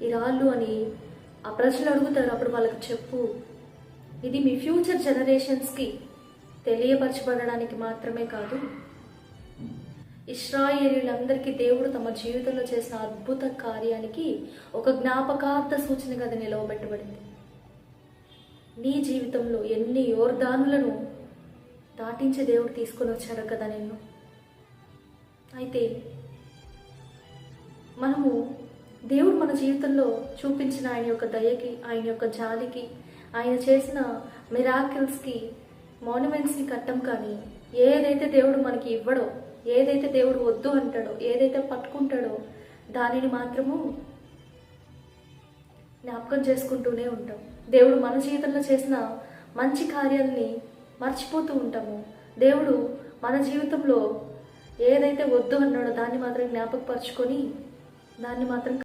ఈ రాళ్ళు అని ఆ ప్రజలు అడుగుతారు. అప్పుడు వాళ్ళకి చెప్పు, ఇది మీ ఫ్యూచర్ జనరేషన్స్కి తెలియపరచబడడానికి మాత్రమే కాదు, ఇశ్రాయేలీయులందరికీ దేవుడు తమ జీవితంలో చేసిన అద్భుత కార్యానికి ఒక జ్ఞాపకార్థ సూచనగా అది నిలవబెట్టబడింది. నీ జీవితంలో ఎన్ని యోర్దానులను దాటించే దేవుడు తీసుకొని వచ్చాడు కదా నిన్ను. అయితే మనము దేవుడు మన జీవితంలో చూపించిన ఆయన యొక్క దయకి, ఆయన యొక్క జాలికి, ఆయన చేసిన మిరాకిల్స్కి మాన్యుమెంట్స్ని కట్టం. కానీ ఏదైతే దేవుడు మనకి ఇవ్వడో, ఏదైతే దేవుడు వద్దు అంటాడో, ఏదైతే పట్టుకుంటాడో దానిని మాత్రము జ్ఞాపకం చేసుకుంటూనే ఉంటాం. దేవుడు మన జీవితంలో చేసిన మంచి కార్యాలని మర్చిపోతూ ఉంటాము. దేవుడు మన జీవితంలో ఏదైతే వద్దు అన్నాడో దాన్ని మాత్రం జ్ఞాపకపరుచుకొని దాన్ని మాత్రం